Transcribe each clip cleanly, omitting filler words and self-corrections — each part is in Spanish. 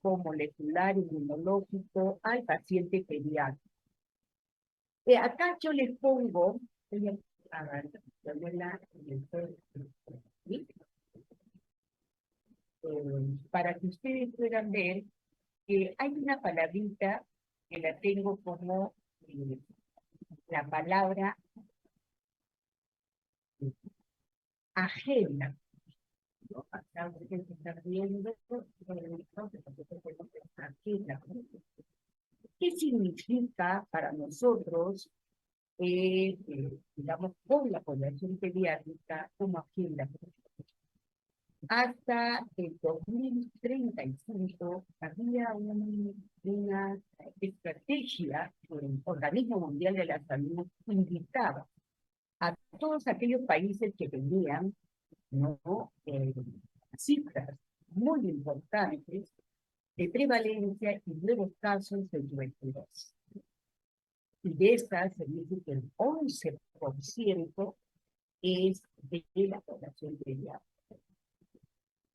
diagnóstico molecular inmunológico al paciente pediátrico. Acá yo les pongo, voy a ponerla en el ¿sí? Para que ustedes puedan ver que hay una palabrita que la tengo como la palabra ajena. ¿No? Acá ustedes están viendo ajena. ¿Qué significa para nosotros, digamos, con la población pediátrica como agenda? Hasta el 2035 había una estrategia que el Organismo Mundial de la Salud invitaba a todos aquellos países que tenían, ¿no? Cifras muy importantes de prevalencia y nuevos casos de tuberculosis. Y de estas se dice que el 11% es de la población pediátrica.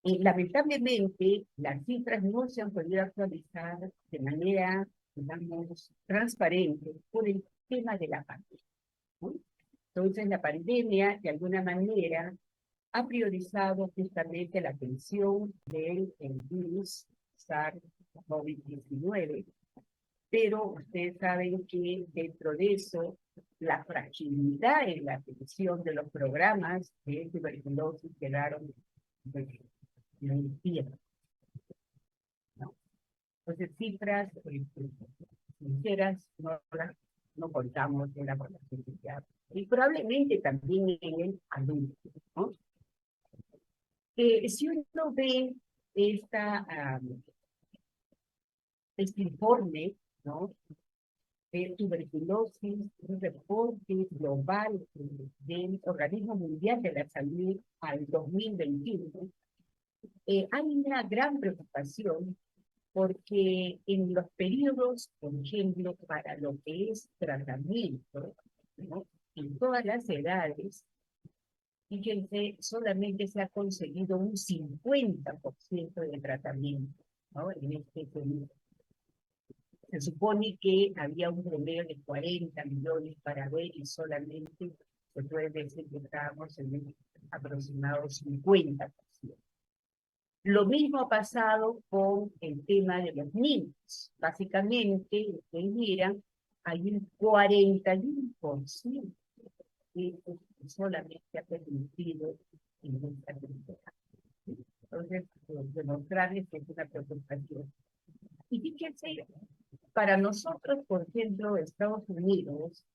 Lamentablemente, las cifras no se han podido actualizar de manera, digamos, transparente por el tema de la pandemia, ¿no? Entonces, la pandemia, de alguna manera, ha priorizado justamente la atención del virus SARS-CoV-19, pero ustedes saben que dentro de eso, la fragilidad en la atención de los programas de tuberculosis quedaron mentiras, ¿no? Entonces, cifras sinceras no contamos en la población pediátrica. Y probablemente también en el adulto, ¿no? Si uno ve este informe, ¿no? De tuberculosis, un reporte global del Organismo Mundial de la Salud al 2021, hay una gran preocupación porque en los periodos, por ejemplo, para lo que es tratamiento, ¿no? En todas las edades, fíjense, solamente se ha conseguido un 50% de tratamiento, ¿no? En este periodo. Se supone que había un promedio de 40 millones para ver y solamente se puede decir que estábamos en un aproximado 50%. Lo mismo ha pasado con el tema de los niños. Básicamente, ustedes miran, hay un 41% que solamente ha permitido en esta temporada. Entonces, demostrarles que es una preocupación. Y fíjense, para nosotros, por ejemplo, Estados Unidos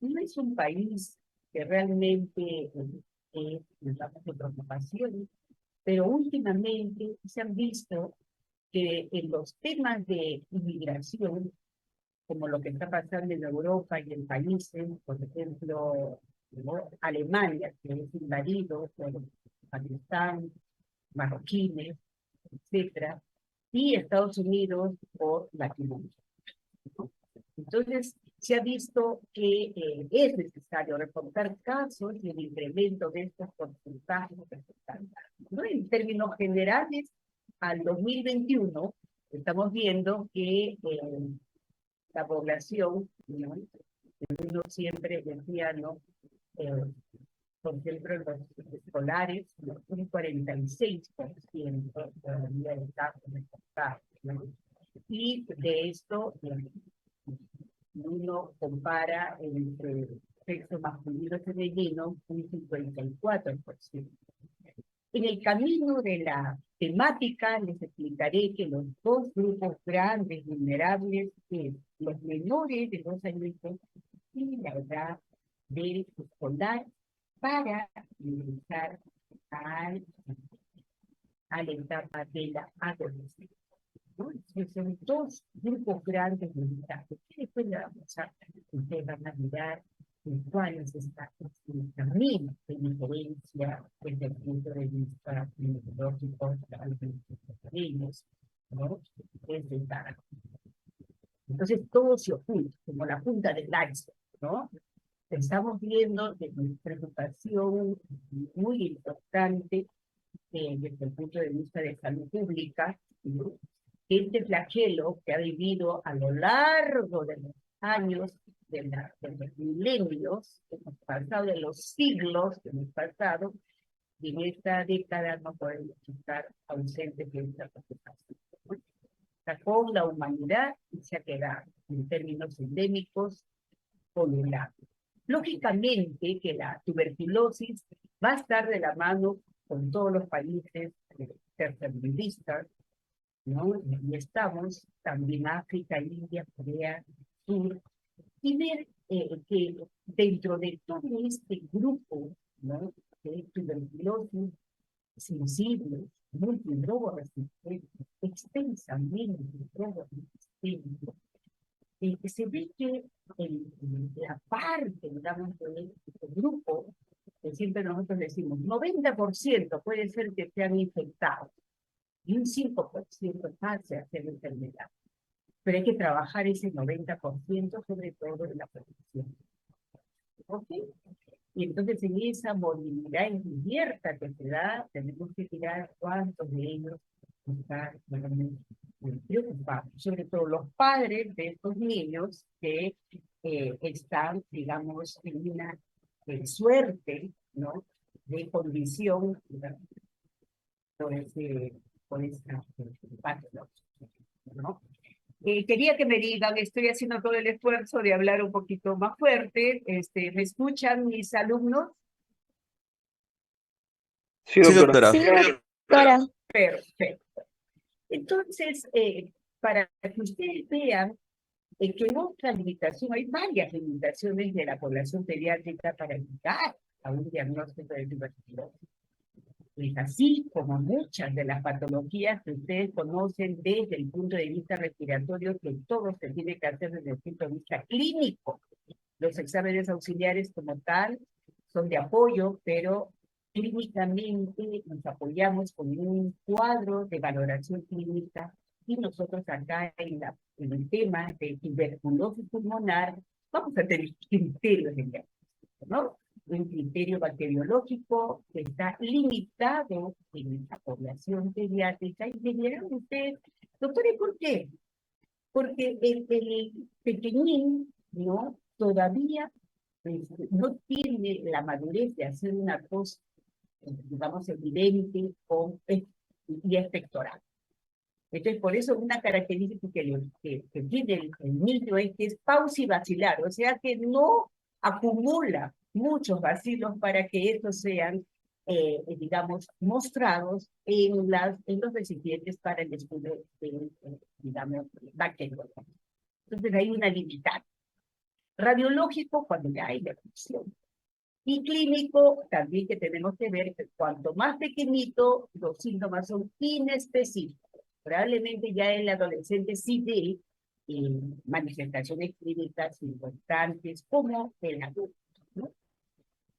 no es un país que realmente es de preocupación, pero últimamente se han visto que en los temas de inmigración, como lo que está pasando en Europa y en países, por ejemplo, ¿no? Alemania, que es invadido por Pakistán, marroquíes, etcétera, y Estados Unidos por Latinoamérica, ¿no? Entonces, se ha visto que es necesario reportar casos y el incremento de estos porcentajes, ¿no? En términos generales, al 2021, estamos viendo que la población, ¿no? Uno siempre decía, ¿no? Por ejemplo, los escolares, ¿no? Un 46% todavía de casos reportados, ¿no? Y de esto, uno compara entre sexo masculino y femenino, un 54%. En el camino de la temática les explicaré que los dos grupos grandes, vulnerables, que los menores de 2 añitos y la edad del escolar para ingresar a la etapa de la adolescencia, ¿no? Son dos grupos grandes de mensajes. Y después le vamos a, ustedes van a mirar en cuáles está el camino de diferencia desde el punto de vista metodológico a los niños, ¿no? Desde el Entonces todo se oculta, como la punta del iceberg, ¿no? Estamos viendo de una preocupación muy importante desde el punto de vista de salud pública, ¿no? este flagelo que ha vivido a lo largo de los años, de los milenios que hemos pasado, de los siglos que hemos pasado, y en esta década no podemos estar ausentes de esta preocupación. Sacó la humanidad y se ha quedado, en términos endémicos, vulnerable. Lógicamente que la tuberculosis va a estar de la mano con todos los países tercermundistas, ¿no? Y estamos también África, India, Corea, Sur, y ver que dentro de todo este grupo, ¿no?, de tuberculosis sensibles, multidrogoresistentes, extensamente drogoresistentes, se ve que la parte, digamos, del grupo, que siempre nosotros decimos, 90% puede ser que sean infectados, y un 5% pase a ser enfermedad. Pero hay que trabajar ese 90%, sobre todo en la prevención. ¿Ok? Y entonces en esa movilidad encubierta que se da, tenemos que mirar cuántos de ellos están realmente preocupados, sobre todo los padres de estos niños que están, digamos, en una suerte, ¿no?, de condición, digamos, por esta patología, ¿no? Quería que me digan, estoy haciendo todo el esfuerzo de hablar un poquito más fuerte. ¿Me escuchan mis alumnos? Sí, Sí, doctora. doctora. Sí, doctora. Perfecto. Entonces, para que ustedes vean que otra limitación, hay varias limitaciones de la población pediátrica para llegar a un diagnóstico de tuberculosis. Es así como muchas de las patologías que ustedes conocen desde el punto de vista respiratorio, que todo se tiene que hacer desde el punto de vista clínico. Los exámenes auxiliares como tal son de apoyo, pero clínicamente nos apoyamos con un cuadro de valoración clínica, y nosotros acá en el tema de tuberculosis pulmonar vamos a tener criterios de diagnóstico, ¿no? Un criterio bacteriológico que está limitado en la población pediátrica. Y me dirán ustedes, doctor, ¿y por qué? Porque el pequeñín, ¿no?, todavía no tiene la madurez de hacer una tos, digamos, evidente y expectorante. Entonces, por eso una característica que tiene el niño es que es pausibacilar, o sea que no acumula muchos bacilos para que estos sean, digamos, mostrados en los recipientes para el estudio de, digamos, bacteriológico. Entonces hay una limitante. Radiológico, cuando ya hay la erupción. Y clínico, también que tenemos que ver que cuanto más pequeñito, los síntomas son inespecíficos. Probablemente ya el adolescente sí dé manifestaciones clínicas importantes como el adulto, ¿no?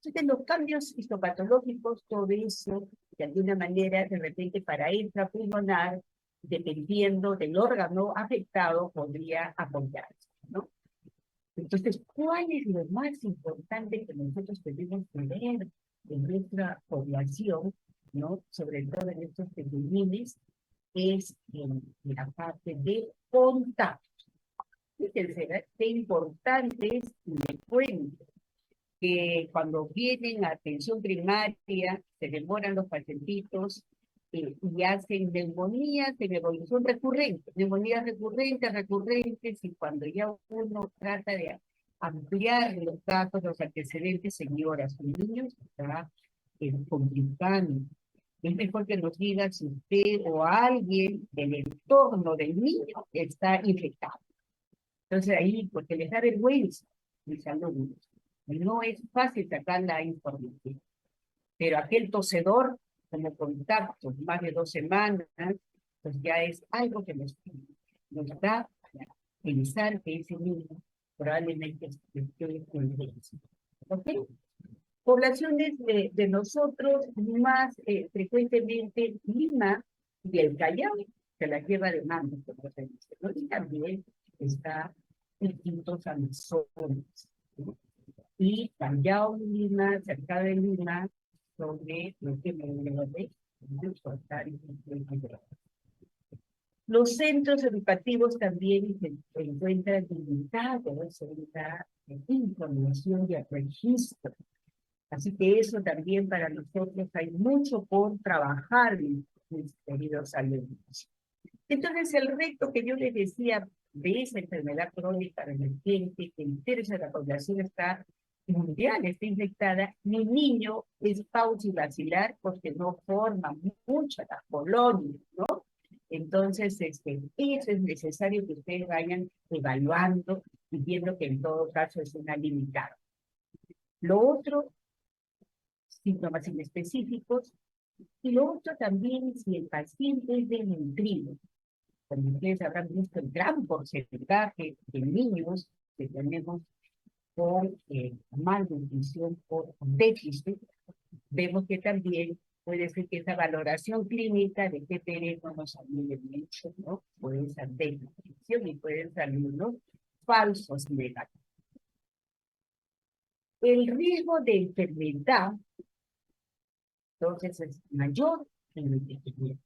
Entonces, los cambios histopatológicos, todo eso, de alguna manera, de repente, para intrapulmonar, dependiendo del órgano afectado, podría apoyarse, ¿no? Entonces, ¿cuál es lo más importante que nosotros tenemos que ver en nuestra población, ¿no?, sobre todo en estos pequeñines? Es en la parte de contacto. Fíjense, qué importante es, les cuento, que cuando vienen a atención primaria, se demoran los pacientitos y hacen neumonías de evolución recurrente, neumonías recurrentes, y cuando ya uno trata de ampliar los datos, los antecedentes, señoras, su niño está complicando. Es mejor que nos diga si usted o alguien del entorno del niño está infectado. Entonces ahí, porque les da vergüenza, mis alumnos, no es fácil sacar la información. Pero aquel tosedor, como contacto, más de 2 semanas, pues ya es algo que nos da a pensar que ese niño probablemente esté con dengue. ¿Ok? Poblaciones de nosotros más frecuentemente Lima y el Callao, se la lleva de mano, como se dice, ¿no? Y también está distintos Amazonas, ¿no? Y Callao, Lima, cerca de Lima, sobre lo que me de Los centros educativos también se encuentran limitados en la información y el registro. Así que eso también para nosotros hay mucho por trabajar, mis queridos alumnos. Entonces, el reto que yo les decía de esa enfermedad crónica emergente, que un tercio de la población está mundial, está infectada, mi niño es paucibacilar porque no forma mucho la colonia, ¿no? Entonces, eso es necesario que ustedes vayan evaluando y viendo que en todo caso es una limitada. Lo otro, síntomas inespecíficos, y lo otro también si el paciente es desnutrido. Como ustedes habrán visto, el gran porcentaje de niños que tenemos por malnutrición, por déficit, vemos que también puede ser que esa valoración clínica de TPR no nos ayude mucho, ¿no? Puede ser desnutrición y pueden salir unos falsos negativos. El riesgo de enfermedad, entonces, es mayor en el pequeño,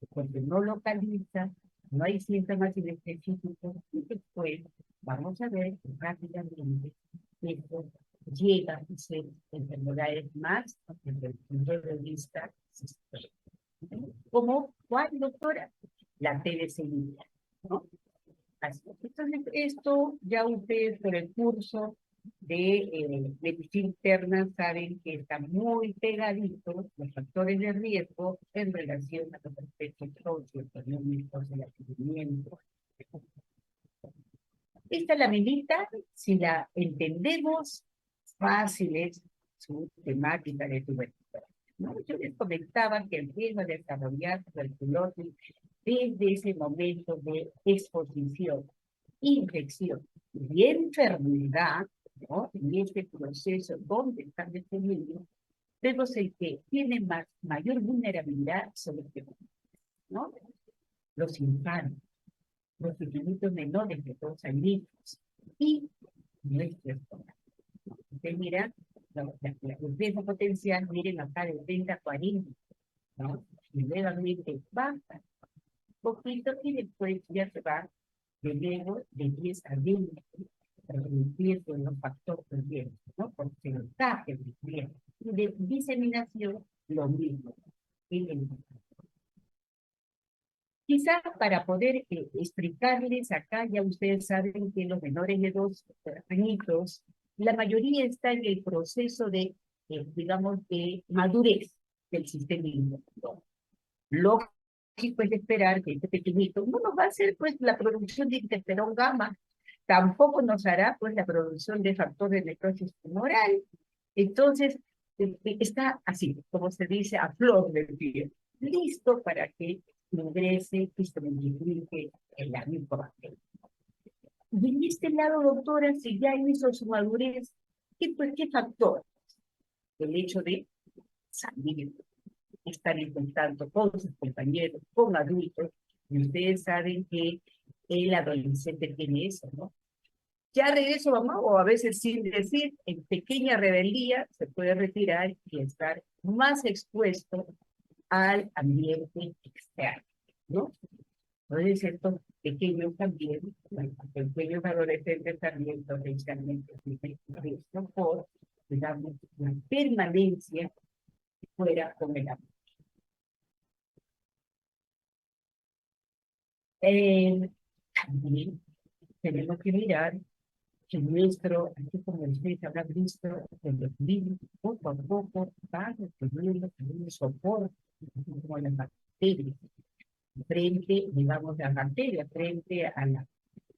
porque no localiza, no hay síntomas inespecíficos, y después vamos a ver rápidamente que esto llega a ser enfermedades más desde el punto de vista sistémico. Como, ¿cuál, doctora? La TBC, ¿no? Así. Entonces, esto ya ustedes por el curso de medicina interna saben que está muy pegadito los factores de riesgo en relación a los aspectos socioeconómicos, el acudimiento. Esta laminita, si la entendemos, fácil es su temática de tuberculosis, ¿no? Yo les comentaba que el riesgo de desarrollar tuberculosis desde ese momento de exposición, infección y enfermedad, ¿no? En este proceso donde están detenidos, vemos el que tiene mayor vulnerabilidad sobre el que, ¿no? Los infantes, los pequeñitos menores de 2 años y nuestros escolar. Ustedes miran, el riesgo potencial, miren acá de 30 a 40, ¿no? Y nuevamente baja poquito y después ya se va de luego de 10 a 20, reduciendo los factores de riesgo, ¿no? Porcentaje de riesgo. Y de diseminación, lo mismo. Quizás para poder explicarles acá, ya ustedes saben que los menores de 2 añitos, la mayoría está en el proceso de, digamos, de madurez del sistema inmunológico. Lógico es esperar que este pequeñito no nos va a hacer pues la producción de interferón gamma, tampoco nos hará pues la producción de factores de necrosis tumoral. Entonces, está así, como se dice, a flor de piel, listo para que ingrese y se multiplique en la micobacteria. Y en este lado, doctora, si ya hizo su madurez, ¿qué factor? El hecho de salir, estar en contacto con sus compañeros, con adultos, y ustedes saben que el adolescente tiene eso, ¿no? Ya regreso, mamá, o a veces sin decir, en pequeña rebeldía, se puede retirar y estar más expuesto al ambiente externo, ¿no? Entonces, estos pequeños también, los pequeños adolescentes también potencialmente tienen riesgo por, digamos, la permanencia fuera con el amor. También tenemos que mirar que nuestro, así como ustedes habrán visto, en los libros, poco a poco van teniendo un soporte, como las bacterias, frente, digamos, las bacterias, frente a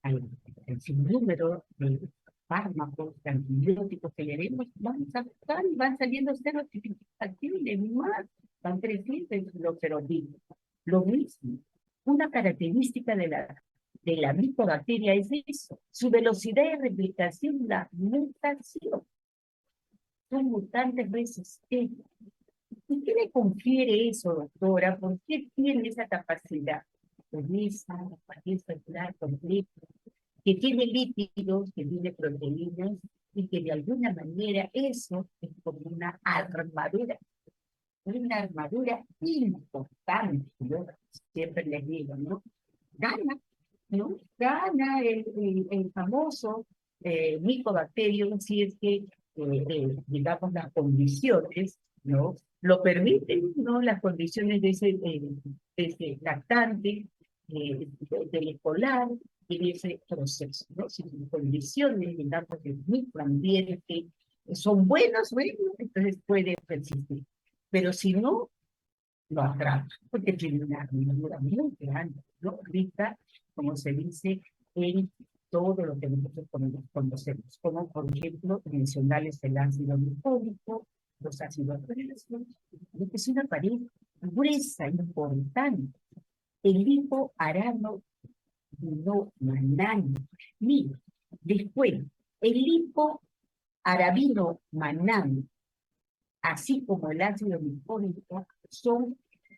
al sinnúmero de fármacos, de antibióticos que le demos, van a buscar y van saliendo serotipizaciones más, van creciendo los serotipios. Lo mismo, una característica de la micobacteria es eso, su velocidad de replicación, la mutación. Son mutantes resistentes. ¿Y qué le confiere eso, doctora? ¿Por qué tiene esa capacidad? Pues esa capacidad celular completa, que tiene lípidos, que tiene proteínas, y que de alguna manera eso es como una armadura importante, yo siempre les digo, ¿no? gana, ¿no? Gana el famoso micobacterium si es que, digamos, las condiciones, ¿no? Lo permiten, ¿no? Las condiciones de ese lactante, del escolar, en ese proceso, ¿no? Si las condiciones, digamos, del microambiente son buenas, bueno, entonces puede persistir. Pero si no, lo atrapa, porque tiene una armadura muy grande, ¿no? Rica, como se dice, en todo lo que nosotros conocemos, como por ejemplo, mencionarles el ácido glicólico, los ácidos grasos, lo que es una pared gruesa, importante, el lipoarano no manano. Mira, después, el lipoarabino manano, así como el ácido glicólico, son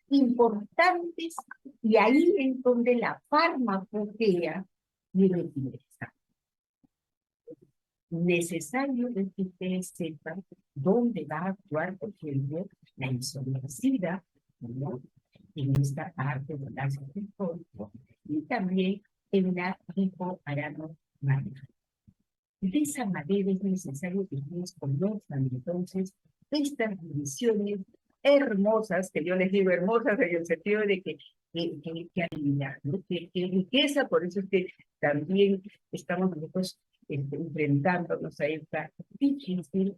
importantes y ahí es donde la farmacopea tiene que ingresar. Necesario es que ustedes sepan dónde va a actuar, por ejemplo, la insolecida, ¿no? En esta parte del ácido glicólico y también en la hipoarano manana. De esa manera es necesario que ustedes conozcan entonces estas divisiones hermosas, que yo les digo hermosas en el sentido de que adivinar, ¿no? Que riqueza, por eso es que también estamos nosotros enfrentándonos a esta difícil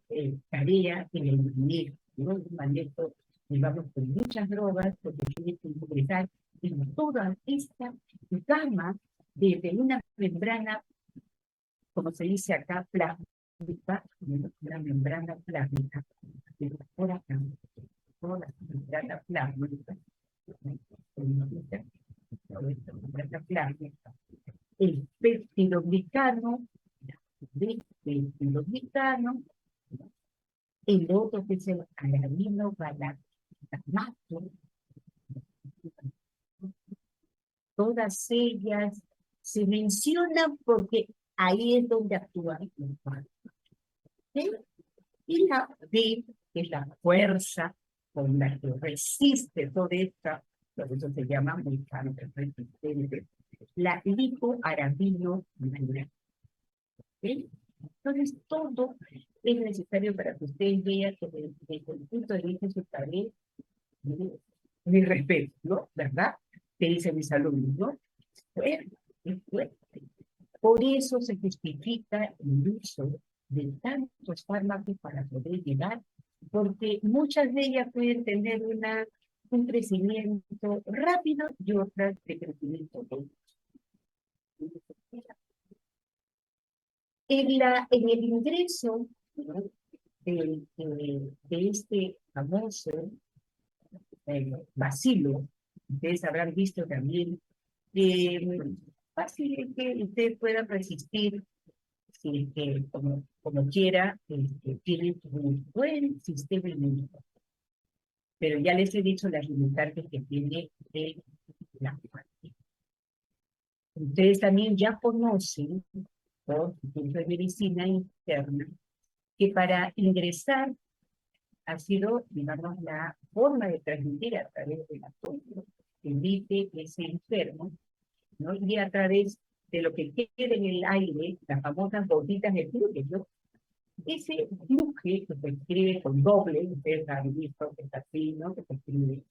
tarea en el manejo, ¿no? Un manejo, digamos, con muchas drogas, porque tiene que ingresar en toda esta gama de una membrana, como se dice acá, plásmica, la membrana plásmica, por acá, toda la membrana plásmica, el peptidoglicano, el otro que es el alanino galactamato, todas ellas se mencionan porque ahí es donde actúan los fármacos. ¿Sí? Y la D, que es la fuerza con la que resiste toda esta, por eso se llama mecánica resistente, la lipoarabino manana. ¿Sí? Entonces, todo es necesario para que ustedes vean que desde el punto de vista de su tarea, mi respeto, ¿no? ¿Verdad? Que dicen mis alumnos, ¿no? Fuerte, es fuerte. Por eso se justifica el uso de tantos fármacos para poder llegar, porque muchas de ellas pueden tener un crecimiento rápido y otras de crecimiento lento. En el ingreso, ¿no? de este famoso bacilo, ustedes habrán visto también, fácil es que ustedes puedan resistir, si que como quiera, tienen un buen sistema inmunitario. Pero ya les he dicho las limitantes que tiene la muerte. Ustedes también ya conocen, por ejemplo, de medicina interna, que para ingresar ha sido, digamos, la forma de transmitir a través de la tos, que evite ese enfermo, ¿no? Y a través de lo que queda en el aire, las famosas gotitas de flujo, ¿no? Ese flujo que se escribe con doble, ustedes han visto que está así, ¿no? Que se escribe.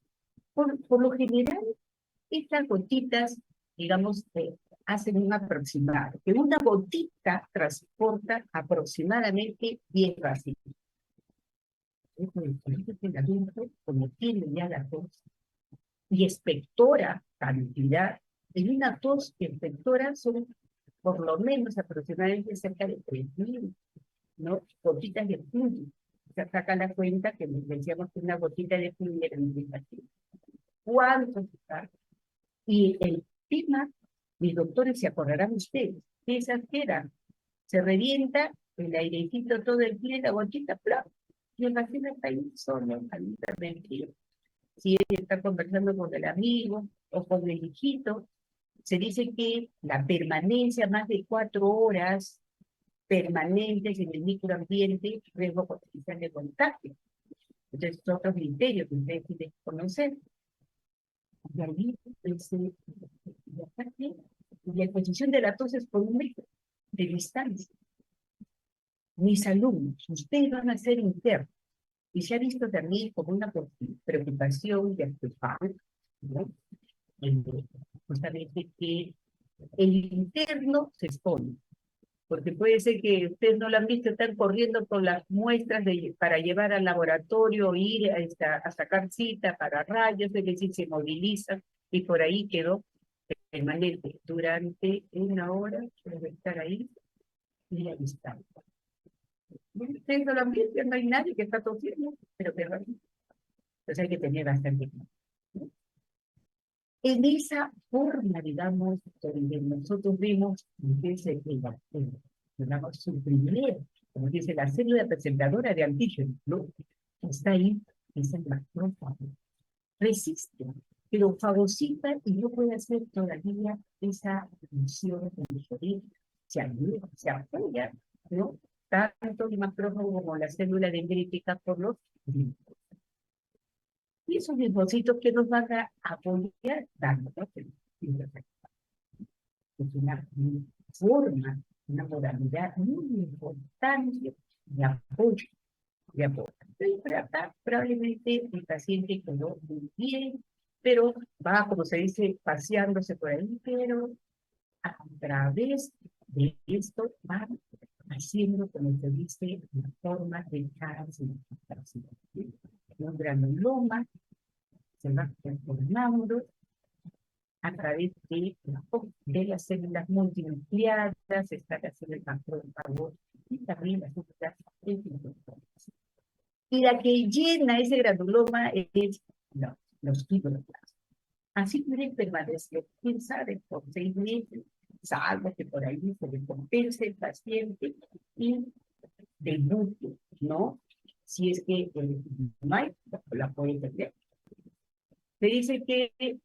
Por lo general, estas gotitas, digamos, hacen un aproximado, que una gotita transporta aproximadamente 10 vacíos. El adulto, como tiene ya la tos, y expectora cantidad, en una tos expectora son por lo menos aproximadamente cerca de 3.000, ¿no? Gotitas de flujo. Se saca la cuenta que nos decíamos que una gotita de flujo era un vacío. ¿Cuántos está? Y el tema, mis doctores se acordarán ustedes, que esas que eran, se revienta el airecito todo el pie, la gotita, ¡plá! Y el vacío está ahí solo, ahí permitido. Si él está conversando con el amigo o con el hijito, se dice que la permanencia más de 4 horas permanentes en el microambiente, riesgo potencial de contagio. Entonces, otro criterio que ustedes tienen que conocer. Y ahí, la exposición de la tos es por un metro de distancia. Mis alumnos, ustedes van a ser internos, y se ha visto también como una preocupación de artefactos, ¿no? Justamente que el interno se expone, porque puede ser que ustedes no lo han visto, están corriendo con las muestras para llevar al laboratorio, ir a sacar cita para rayos, es decir, se movilizan, y por ahí quedó permanente durante una hora, debe estar ahí, y a distancia. Ustedes no lo han visto, no hay nadie que está tosiendo, pero permanente. Entonces hay que tener bastante cuidado, ¿no? En esa forma, digamos, donde nosotros vimos, dice digamos, su primer, como dice, la célula presentadora de antígenos, ¿no? Está ahí, es el macrófago. Resiste, pero fagocita y no puede hacer todavía esa función de digerir, se ayuda, se apoya, ¿no? Tanto el macrófago como la célula dendrítica por los linfocitos. Y esos linfocitos que nos van a apoyar dando, ¿no? Es una forma, una modalidad muy importante de apoyo, de apoyo. Entonces, acá probablemente el paciente quedó muy bien, pero va, como se dice, paseándose por ahí, pero a través de esto va haciendo, como se dice, una forma de cáncer. Un granuloma se va formando a través de las células multinucleadas, está la célula macrófago y también las células epiteliales. Y la que llena ese granuloma es los fibroblastos. Así pueden permanecer, quién sabe, por 6 meses, salvo que por ahí se recompense el paciente y debute, ¿no? Si es que no hay, la puede perder. Se dice que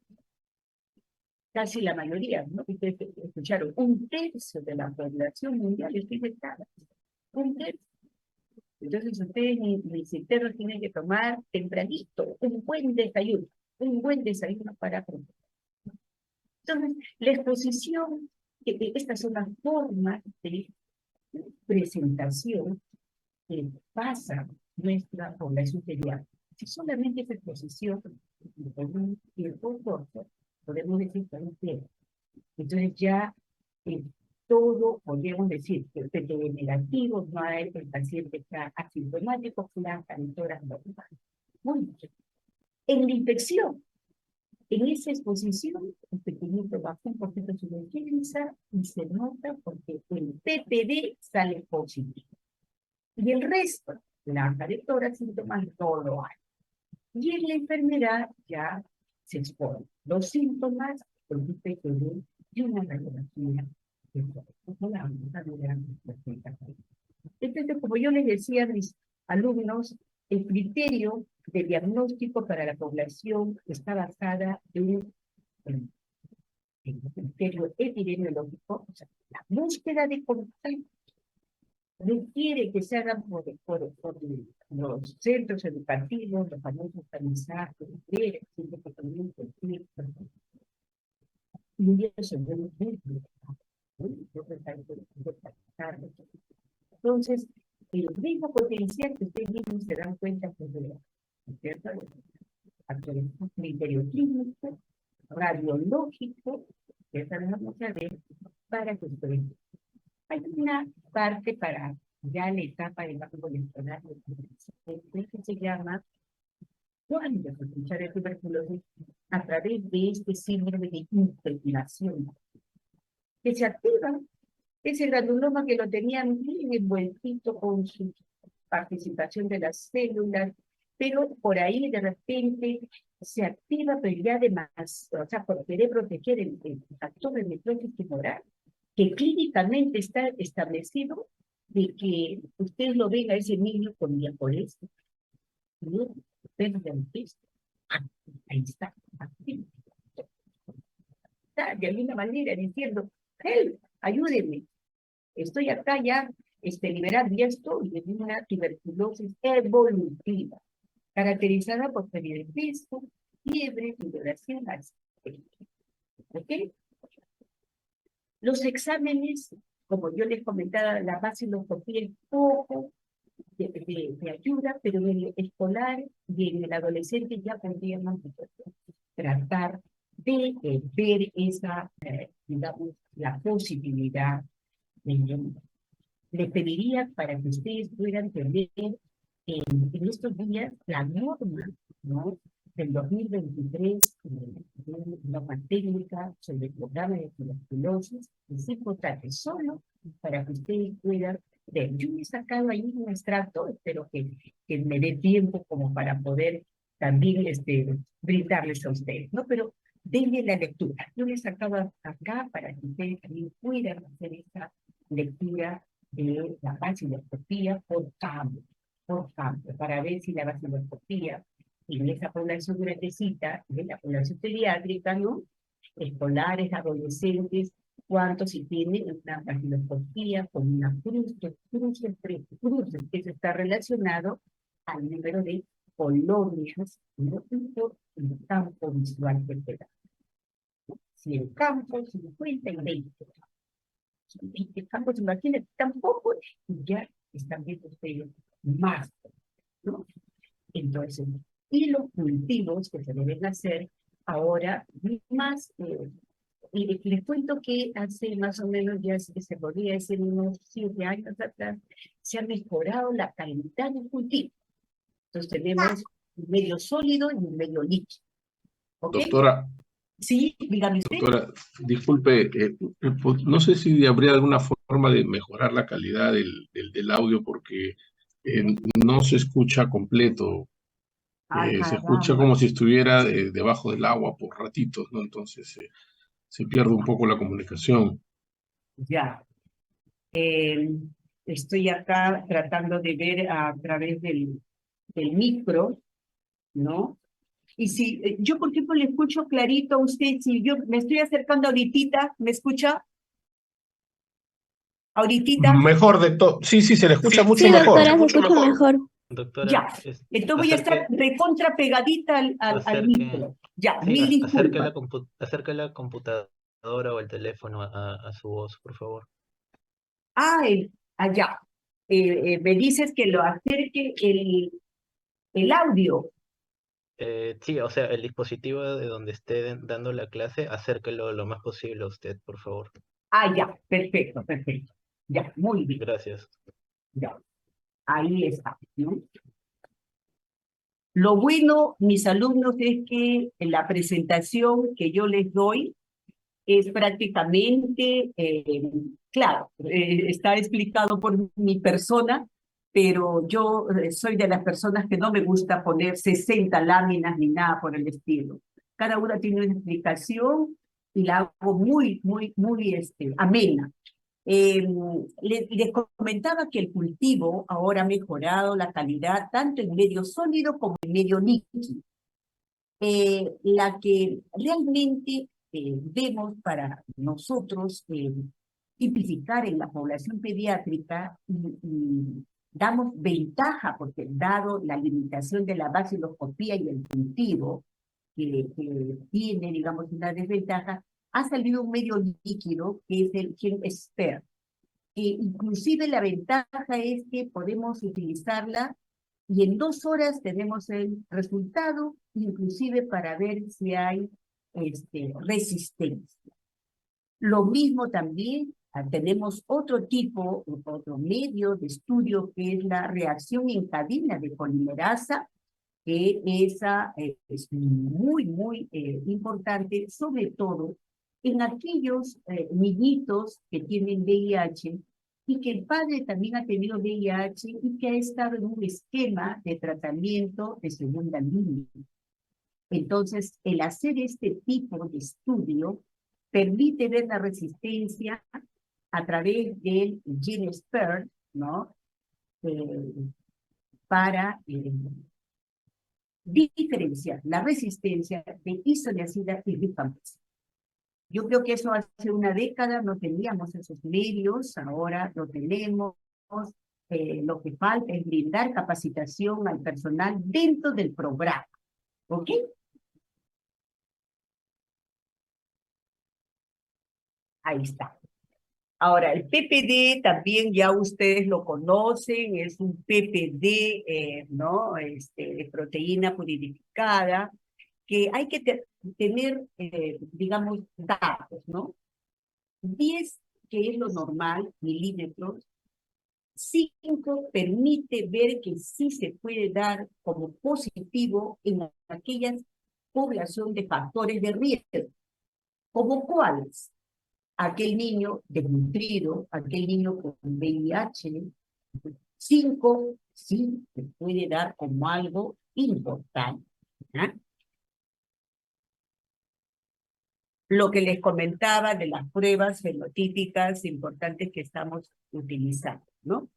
casi la mayoría, ¿no? Ustedes escucharon, 1/3 de la población mundial está infectada. 1/3. Entonces ustedes, mis internos, tienen que tomar tempranito un buen desayuno para proteger. Entonces, la exposición, estas son las formas de presentación que pasa nuestra población pediátrica. Si solamente esa exposición por un tiempo corto, podemos decir que es tiempo. Entonces ya todo, podríamos decir, que el PTB negativo, no hay, el paciente está asintomático, flaca, tórax normal. Muy bien. En la infección, en esa exposición, el pequeñito baja un poquito su defensa y se nota porque el PPD sale positivo. Y el resto, flaca de tórax, síntomas, no lo hay. Y en la enfermedad ya se expone los síntomas, el PPD y una radiografía. Entonces, como yo les decía a mis alumnos, el criterio de diagnóstico para la población está basada en el criterio epidemiológico, o sea, la búsqueda de contacto requiere que se hagan por los centros educativos, los famosos tamizajes, y eso entonces, el mismo potencial que ustedes mismos se dan cuenta que es real, ¿cierto? Un criterio clínico, radiológico, que vamos a ver para que ustedes. Hay una parte para ya la etapa del banco electoral que se llama cuando se escucha de tuberculosis a través de este síndrome de infiltración que se activa ese granuloma que lo tenían bien envueltito con su participación de las células, pero por ahí de repente se activa, pero ya de más, o sea, por querer proteger el factor de necrosis tumoral, que clínicamente está establecido de que ustedes lo ven a ese niño con diaporesis, ¿no? Ustedes lo han visto. Ahí está, está de alguna manera diciendo, help, ayúdenme, estoy acá ya liberando, ya estoy en una tuberculosis evolutiva, caracterizada por pérdida de peso fiebre, sudoración, ¿ok? Los exámenes, como yo les comentaba, la vaciloscopía es poco de ayuda, pero en el escolar y en el adolescente ya podríamos tratar de ver esa, digamos, la posibilidad. Les pediría para que ustedes puedan tener en estos días la norma, ¿no?, del 2023, norma técnica sobre el programa de tuberculosis, es importante solo para que ustedes puedan ver. Yo me he sacado ahí un extracto, espero que me dé tiempo como para poder también brindarles a ustedes, ¿no? Pero denle la lectura. Yo me he sacado acá para que ustedes también puedan hacer esa lectura de la vaciloscopía por campo, para ver si la vaciloscopía en esa población grandecita, de la población pediátrica, ¿no?, escolares, adolescentes, cuántos si tienen una vaciloscopía con una cruz, que eso está relacionado al número de colonias, ¿no?, por el campo visual que te da. Si el campo 50 y 20, campos, imagínense, tampoco ya están viendo ustedes más, ¿no? Entonces, y los cultivos que se deben hacer ahora más, y les cuento que hace más o menos, ya se podría decir, unos 7 años atrás, se ha mejorado la calidad del cultivo. Entonces tenemos un medio sólido y un medio líquido. ¿Ok? Doctora, Sí, dígame usted. doctora, disculpe, no sé si habría alguna forma de mejorar la calidad del audio porque no se escucha completo. Ay, Se escucha caramba, como si estuviera debajo del agua por ratitos, ¿no? Entonces se pierde un poco la comunicación. ya. Estoy acá tratando de ver a través del micro, ¿no? Y si yo, por ejemplo, le escucho clarito a usted, si yo me estoy acercando ahorita, ¿me escucha? Ahorita, Mejor de todo. Sí, sí, se le escucha mucho Sí, mejor. doctora, se escucha mejor. Doctora, ya. Entonces voy a estar recontra pegadita al acerque, micro. Ya, sí, mil disculpas. acerque la computadora o el teléfono a su voz, por favor. Allá. Me dices que lo acerque el audio. Sí, o sea, el dispositivo de donde esté dando la clase, acérquelo lo más posible a usted, por favor. Ya, perfecto, perfecto. Ya, muy bien. Gracias. Ya, ahí está, ¿no? Lo bueno, mis alumnos, es que en la presentación que yo les doy es prácticamente, claro, está explicado por mi persona, pero yo soy de las personas que no me gusta poner 60 láminas ni nada por el estilo. Cada una tiene una explicación y la hago muy amena. Les comentaba que el cultivo ahora ha mejorado la calidad tanto en medio sólido como en medio líquido. La que realmente vemos para nosotros tipificar en la población pediátrica y damos ventaja, porque dado la limitación de la vaciloscopía y el cultivo, que tiene, digamos, una desventaja, ha salido un medio líquido que es el GenSpert. Inclusive la ventaja es que podemos utilizarla y en 2 horas tenemos el resultado, inclusive para ver si hay resistencia. Lo mismo también tenemos otro medio de estudio que es la reacción en cadena de polimerasa, que esa es muy importante, sobre todo en aquellos niñitos que tienen VIH y que el padre también ha tenido VIH y que ha estado en un esquema de tratamiento de segunda línea. Entonces, el hacer este tipo de estudio permite ver la resistencia a través del GenSpert, ¿no? Para diferenciar la resistencia de isoniazida y rifampicina. Yo creo que eso hace una década no teníamos esos medios, ahora lo tenemos. Lo que falta es brindar capacitación al personal dentro del programa. ¿Ok? Ahí está. Ahora, el PPD también ya ustedes lo conocen, es un PPD, ¿no? De proteína purificada, que hay que tener, digamos, datos, ¿no? 10, que es lo normal, milímetros. 5 permite ver que sí se puede dar como positivo en aquellas población de factores de riesgo, como cuáles. Aquel niño desnutrido, aquel niño con VIH. 5, sí se puede dar como algo importante. ¿Ah? Lo que les comentaba de las pruebas fenotípicas importantes que estamos utilizando, ¿no?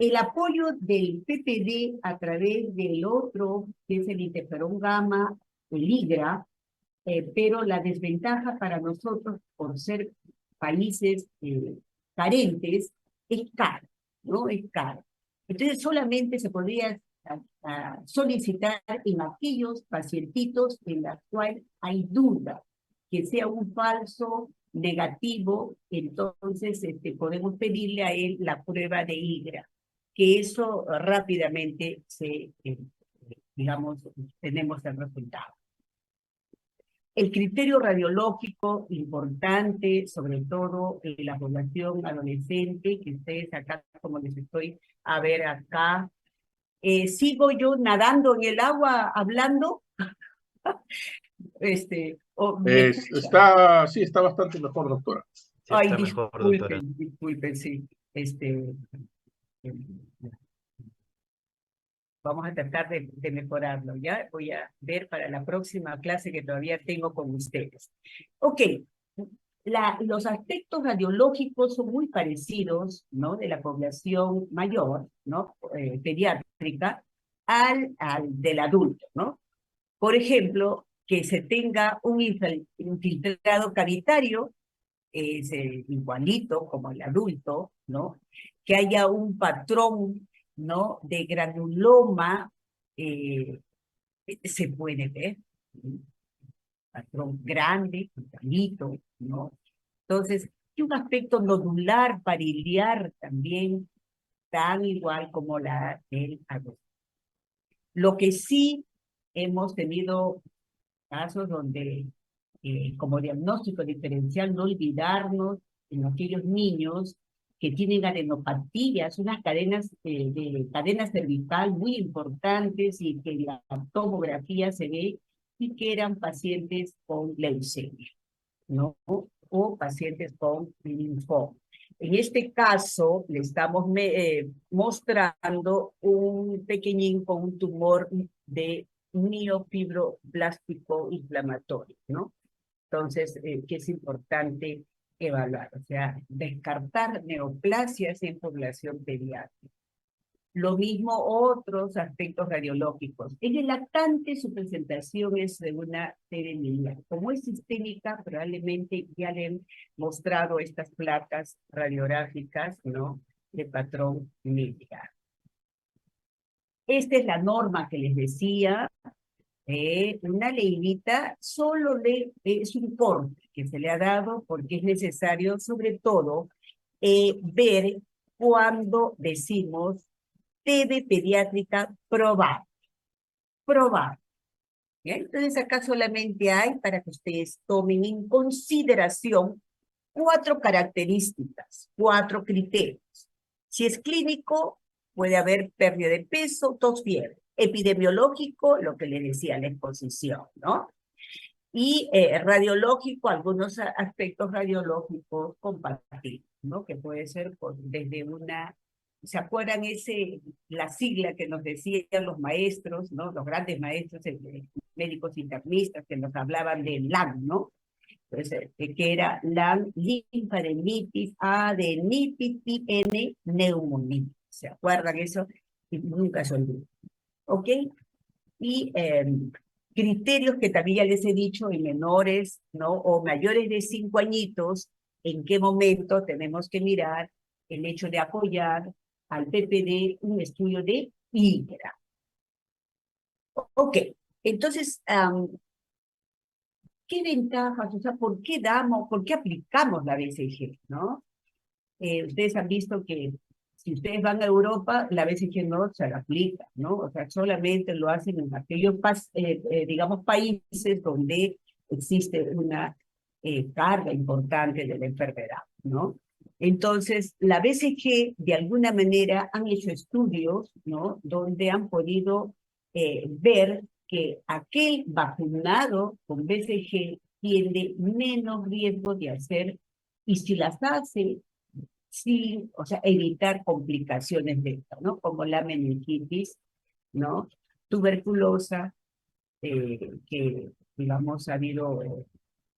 El apoyo del PPD a través del otro, que es el interferón gamma, el IGRA, pero la desventaja para nosotros, por ser países carentes, es caro, ¿no? Es caro. Entonces solamente se podría solicitar en aquellos pacientitos en los cuales hay duda, que sea un falso negativo, entonces podemos pedirle a él la prueba de IGRA, que eso rápidamente digamos, tenemos el resultado. El criterio radiológico importante, sobre todo en la población adolescente, que ustedes acá, como les estoy a ver acá, sigo yo nadando en el agua hablando, o me escuchan. Sí, está bastante mejor, doctora. Sí, Ay, está mejor, doctora. disculpen, sí, eh, vamos a tratar de mejorarlo, ¿ya? Voy a ver para la próxima clase que todavía tengo con ustedes. Ok, los aspectos radiológicos son muy parecidos, ¿no? De la población mayor, ¿no? Pediátrica, al del adulto, ¿no? Por ejemplo, que se tenga un infiltrado cavitario, igualito como el adulto, ¿no? Que haya un patrón, ¿no? De granuloma, se puede ver, un patrón grande, igualito, ¿no? Entonces, y un aspecto nodular, pariliar también, tan igual como la del adulto. Lo que sí hemos tenido casos donde, como diagnóstico diferencial, no olvidarnos en aquellos niños que tienen adenopatías, unas cadenas de cadena cervical muy importantes y que en la tomografía se ve y que eran pacientes con leucemia, ¿no? O pacientes con linfoma. En este caso, le estamos mostrando un pequeñín con un tumor de miofibroblástico inflamatorio, ¿no? Entonces, que es importante evaluar, o sea, descartar neoplasias en población pediátrica. Lo mismo otros aspectos radiológicos. En el lactante su presentación es de una TDMIA. Como es sistémica, probablemente ya le han mostrado estas placas radiográficas, ¿no? De patrón miliar. Esta es la norma que les decía. Una leidita solo es un corte que se le ha dado porque es necesario, sobre todo, ver cuando decimos TB pediátrica probable. Probable. ¿Bien? Entonces acá solamente hay, para que ustedes tomen en consideración, 4 características, 4 criterios. Si es clínico, puede haber pérdida de peso, tos, fiebre. Epidemiológico, lo que les decía, la exposición, ¿no? Y radiológico, algunos aspectos radiológicos compatibles, ¿no? Que puede ser desde una... ¿Se acuerdan la sigla que nos decían los maestros, ¿no? Los grandes maestros, médicos internistas, que nos hablaban de LAN, ¿no? Entonces, que era LAN, linfadenitis, adenitis y neumonitis. ¿Se acuerdan eso? Y nunca se olvida. ¿Ok? Y criterios que también ya les he dicho en menores, ¿no? O mayores de 5 añitos, en qué momento tenemos que mirar el hecho de apoyar al PPD un estudio de IGRA. Ok, entonces, ¿qué ventajas? O sea, ¿por qué por qué aplicamos la BCG, ¿no? Ustedes han visto que si ustedes van a Europa, la BCG no se la aplica, ¿no? O sea, solamente lo hacen en aquellos, digamos, países donde existe una carga importante de la enfermedad, ¿no? Entonces, la BCG, de alguna manera, han hecho estudios, ¿no? Donde han podido ver que aquel vacunado con BCG tiene menos riesgo de hacer, y si las hace, sí, o sea, evitar complicaciones de esto, ¿no? Como la meningitis, ¿no? Tuberculosa, que, digamos, ha habido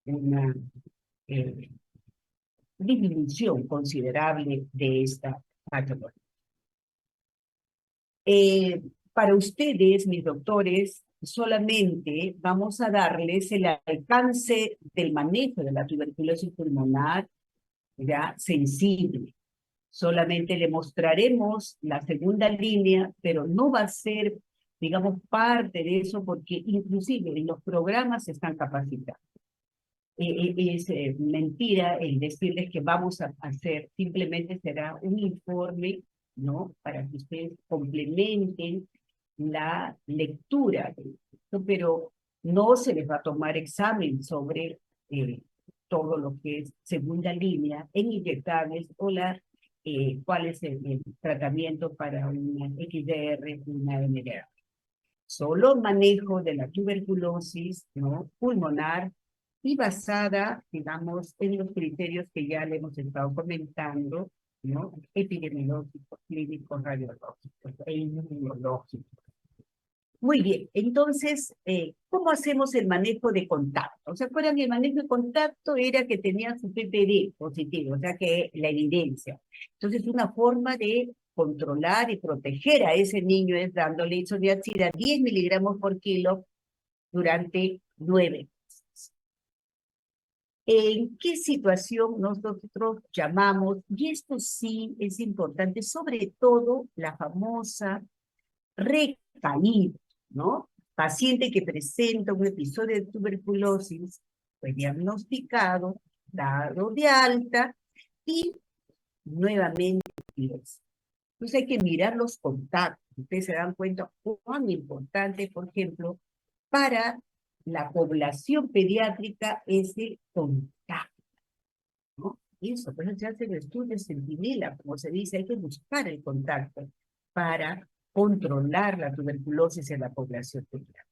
una eh, disminución considerable de esta patología. Para ustedes, mis doctores, solamente vamos a darles el alcance del manejo de la tuberculosis pulmonar ya sensible. Solamente le mostraremos la segunda línea, pero no va a ser, digamos, parte de eso, porque inclusive en los programas se están capacitando. Es mentira el decirles que vamos a hacer, simplemente será un informe, ¿no? Para que ustedes complementen la lectura de esto, pero no se les va a tomar examen sobre todo lo que es segunda línea en inyectables o cuál es el tratamiento para una XDR, una MDR. Solo manejo de la tuberculosis, ¿no? Pulmonar, y basada, digamos, en los criterios que ya le hemos estado comentando, ¿no? Epidemiológicos, clínicos, radiológicos e inmunológicos. Muy bien, entonces, ¿cómo hacemos el manejo de contacto? ¿Se acuerdan que el manejo de contacto era que tenía su PPD positivo, o sea que la evidencia? Entonces, una forma de controlar y proteger a ese niño es dándole isoniazida 10 miligramos por kilo durante 9 meses. ¿En qué situación nosotros llamamos? Y esto sí es importante, sobre todo la famosa recaída, ¿no? Paciente que presenta un episodio de tuberculosis, fue diagnosticado, dado de alta y nuevamente empieza. Entonces hay que mirar los contactos. Ustedes se dan cuenta cuán importante, por ejemplo, para la población pediátrica es el contacto, ¿no? Eso, por eso se hace el estudio de centinela, como se dice, hay que buscar el contacto para controlar la tuberculosis en la población pediátrica.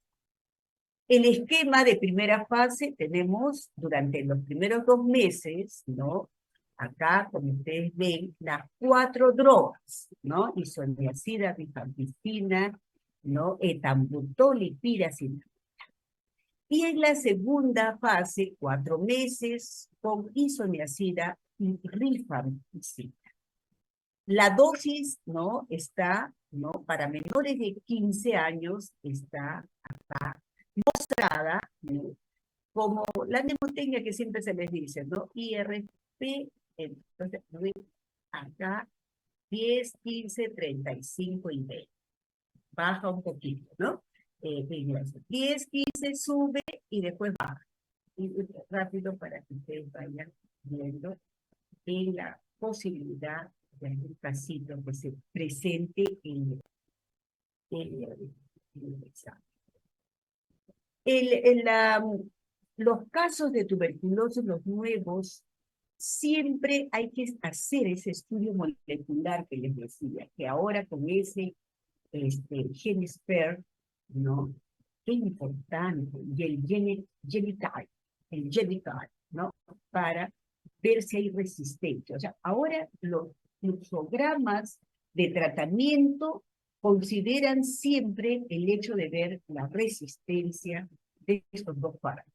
El esquema de primera fase tenemos durante los primeros 2 meses, ¿no? Acá, como ustedes ven, las 4 drogas, ¿no? Isoniazida, rifampicina, ¿no? Etambutol y piracina. Y en la segunda fase, 4 meses, con isoniazida y rifampicina. La dosis, ¿no? Está, ¿no? Para menores de 15 años, está acá mostrada, ¿no? Como la mnemotecnia que siempre se les dice, ¿no? IRP, entonces, acá 10, 15, 35 y 20. Baja un poquito, ¿no? 10, 15, sube y después baja. Y rápido para que ustedes vayan viendo en la posibilidad de algún casito que se presente en el examen. Los casos de tuberculosis, los nuevos, siempre hay que hacer ese estudio molecular que les decía, que ahora con ese GeneSphere, ¿no? Qué importante, y el Genotype, ¿no? Para ver si hay resistencia. O sea, ahora los programas de tratamiento consideran siempre el hecho de ver la resistencia de estos dos parámetros.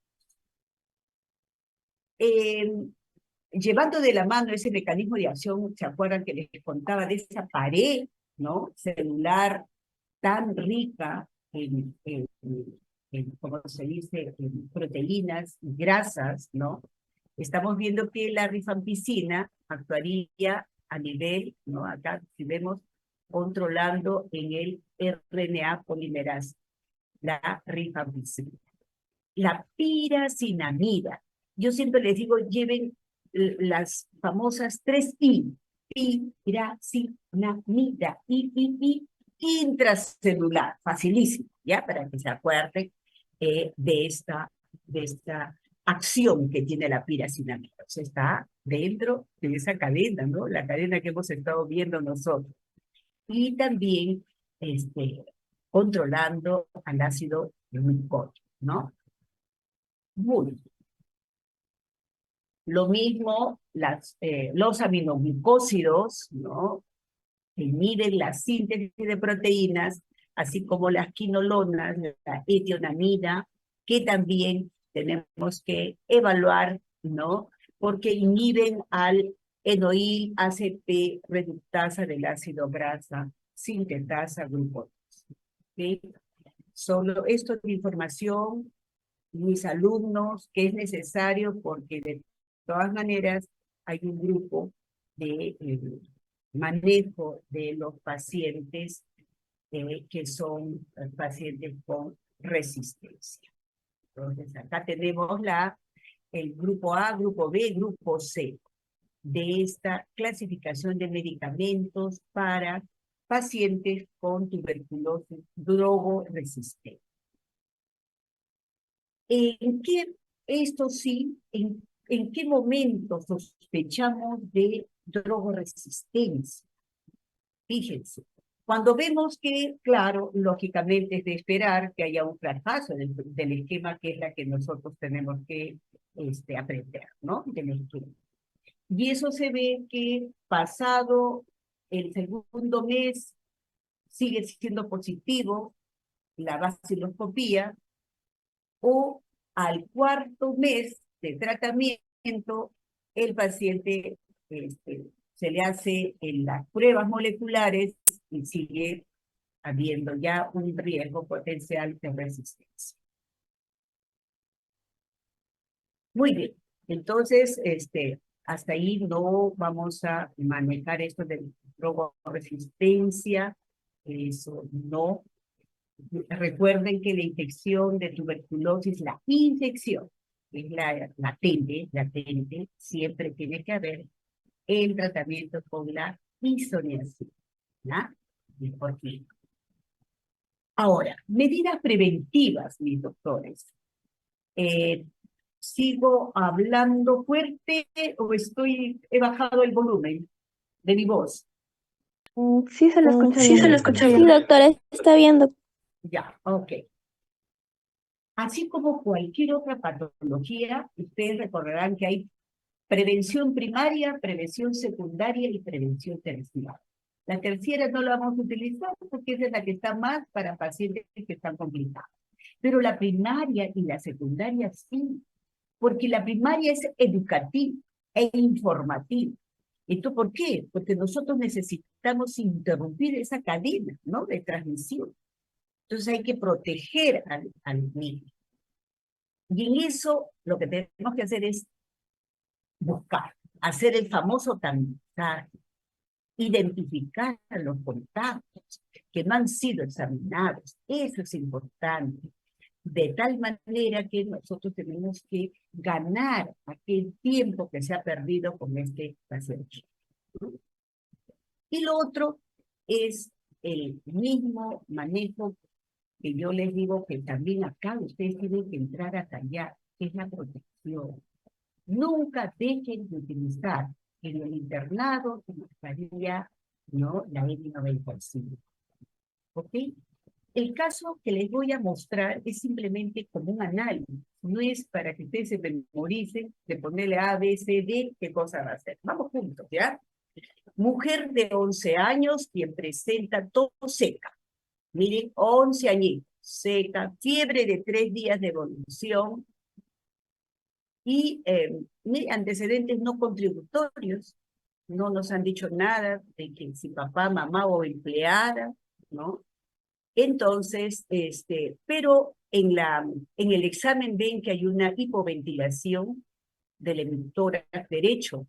Llevando de la mano ese mecanismo de acción, ¿se acuerdan que les contaba de esa pared, ¿no? Celular tan rica como se dice, en proteínas y grasas, ¿no? Estamos viendo que la rifampicina actuaría a nivel, ¿no? Acá, si vemos, controlando en el RNA polimerasa, la rifampicina. la piracinamida. Yo siempre les digo, lleven las famosas 3 I. Piracinamida. Intracelular. Facilísimo, ¿ya? Para que se acuerden de esta acción que tiene la piracinamida. O sea, está dentro de esa cadena, ¿no? La cadena que hemos estado viendo nosotros. Y también controlando al ácido glucólico, ¿no? Muy bien. Lo mismo los aminoglucósidos, ¿no? Que miden la síntesis de proteínas, así como las quinolonas, la etionamida, que también tenemos que evaluar, ¿no? Porque inhiben al enoil ACP reductasa del ácido grasa sintetasa glucólica. ¿Sí? Solo esto es información, mis alumnos, que es necesario porque de todas maneras hay un grupo de manejo de los pacientes que son pacientes con resistencia. Entonces acá tenemos el grupo A, grupo B, grupo C de esta clasificación de medicamentos para pacientes con tuberculosis drogoresistente. Esto sí, ¿en qué momento sospechamos de drogoresistencia? Fíjense, cuando vemos que, claro, lógicamente es de esperar que haya un fracaso del esquema que es la que nosotros tenemos que aprender, ¿no? Del esquema. Y eso se ve que pasado el segundo mes sigue siendo positivo la vaciloscopía, o al cuarto mes de tratamiento, el paciente se le hace en las pruebas moleculares y sigue habiendo ya un riesgo potencial de resistencia. Muy bien, entonces hasta ahí no vamos a manejar esto de drogoresistencia, eso no. Recuerden que la infección de tuberculosis, la infección, que es la latente, siempre tiene que haber el tratamiento con la isoniazida, ¿no? ¿Y por qué? Ahora, medidas preventivas, mis doctores. ¿Sigo hablando fuerte o he bajado el volumen de mi voz? Sí se lo escucha Sí, bien, se lo doctora. escucha bien. Sí, doctora, está bien, doctora. Ya, ok. Así como cualquier otra patología, ustedes recordarán que hay prevención primaria, prevención secundaria y prevención terciaria. La terciaria no la vamos a utilizar porque esa es la que está más para pacientes que están complicados. Pero la primaria y la secundaria sí, porque la primaria es educativa e informativa. ¿Esto por qué? Porque nosotros necesitamos interrumpir esa cadena, ¿no?, de transmisión. Entonces hay que proteger al niño. Y en eso lo que tenemos que hacer es buscar, hacer el famoso tamizaje, identificar a los contactos que no han sido examinados. Eso es importante. De tal manera que nosotros tenemos que ganar aquel tiempo que se ha perdido con este paciente. Y lo otro es el mismo manejo que yo les digo que también acá ustedes tienen que entrar a tallar, que es la protección. Nunca dejen de utilizar en el internado como estaría, ¿no?, la N95. ¿Ok? El caso que les voy a mostrar es simplemente como un análisis. No es para que ustedes se memoricen de ponerle A, B, C, D, qué cosa va a hacer. Vamos juntos, ¿ya? Mujer de 11 años quien presenta tos seca. Miren, 11 añitos, seca, fiebre de 3 días de evolución y antecedentes no contributorios. No nos han dicho nada de que si papá, mamá o empleada, ¿no? Entonces, pero en el examen ven que hay una hipoventilación del emisor derecho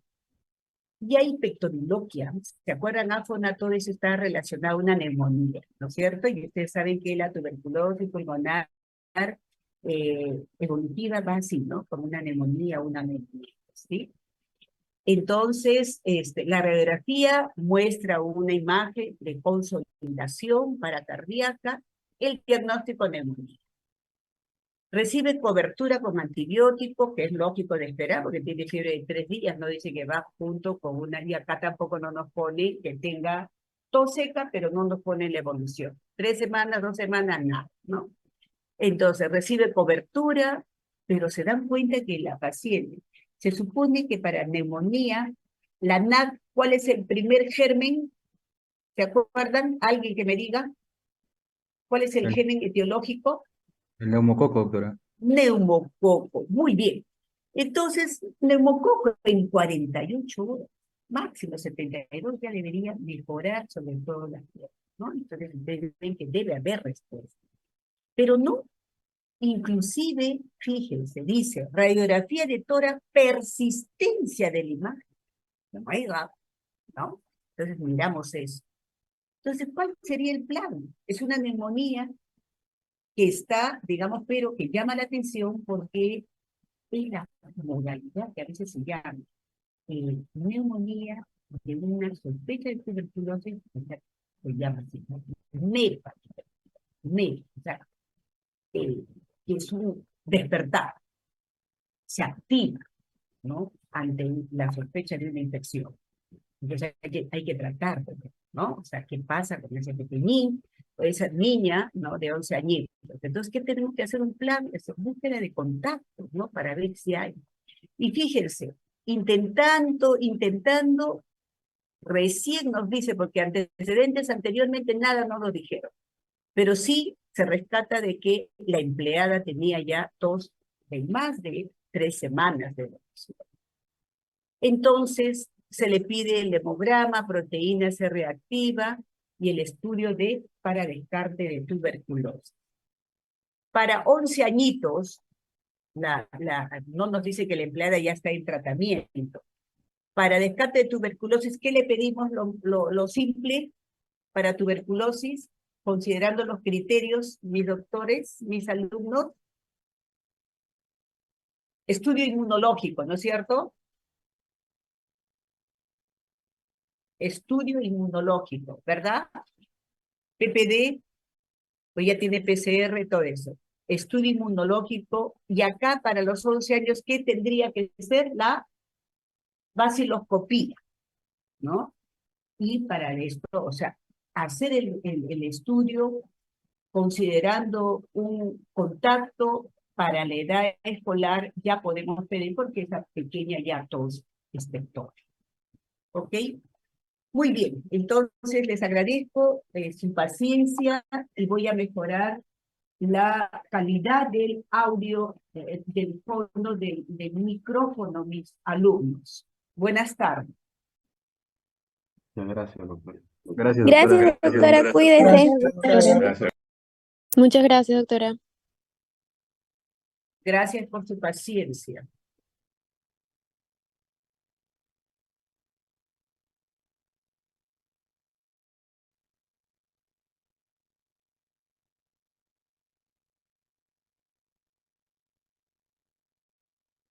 y hay pectoriloquia. ¿Se acuerdan, Afona? Todo eso está relacionado a una neumonía, ¿no es cierto? Y ustedes saben que la tuberculosis pulmonar evolutiva va así, ¿no? Como una neumonía, una neumonía, ¿sí? Entonces, la radiografía muestra una imagen de consolidación paracardíaca, el diagnóstico neumonía. Recibe cobertura con antibióticos, que es lógico de esperar, porque tiene fiebre de 3 días, no dice que va junto con una, y acá tampoco no nos pone que tenga tos seca, pero no nos pone la evolución. 3 semanas, 2 semanas, nada, ¿no? Entonces, recibe cobertura, pero se dan cuenta que la paciente, se supone que para neumonía, la NAC, ¿cuál es el primer germen? ¿Se acuerdan? ¿Alguien que me diga? ¿Cuál es el germen etiológico? El neumococo, doctora. Neumococo, muy bien. Entonces, neumococo en 48 horas, máximo 72, ya debería mejorar sobre todo la piel, ¿no? Entonces, ven que debe haber respuesta. Pero no, inclusive, fíjense, dice, radiografía de tórax, persistencia de la imagen. ¿No? Entonces, miramos eso. Entonces, ¿cuál sería el plan? Es una neumonía que está, digamos, pero que llama la atención porque es la modalidad que a veces se llama neumonía de una sospecha de tuberculosis, se llama así, ¿no? MEPA, o sea, que es un despertar, se activa, ¿no? Ante la sospecha de una infección. Entonces hay que tratarlo, ¿no? O sea, ¿qué pasa con ese pequeñín o esa niña, ¿no? De 11 añitos? Entonces, ¿qué tenemos que hacer? Un plan, es búsqueda de contacto, ¿no? Para ver si hay. Y fíjense, intentando, recién nos dice, porque antecedentes anteriormente nada no nos dijeron, pero sí se rescata de que la empleada tenía ya tos de más de 3 semanas de evolución. Entonces, se le pide el hemograma, proteína C reactiva y el estudio para descarte de tuberculosis. Para 11 añitos, no nos dice que la empleada ya está en tratamiento. Para descarte de tuberculosis, ¿qué le pedimos? Lo simple para tuberculosis, considerando los criterios, mis doctores, mis alumnos. Estudio inmunológico, ¿no es cierto? Estudio inmunológico, ¿verdad? PPD, pues ya tiene PCR, todo eso. Estudio inmunológico, y acá para los 11 años, ¿qué tendría que ser? La baciloscopía, ¿no? Y para esto, o sea, hacer el estudio considerando un contacto para la edad escolar, ya podemos pedir porque esa pequeña ya tos expectora. ¿Ok? Muy bien, entonces les agradezco su paciencia y voy a mejorar la calidad del audio, del fondo del micrófono, mis alumnos. Buenas tardes. Gracias, doctora. Gracias, doctora. Gracias, doctora, cuídese. Gracias. Muchas gracias, doctora. Gracias por su paciencia.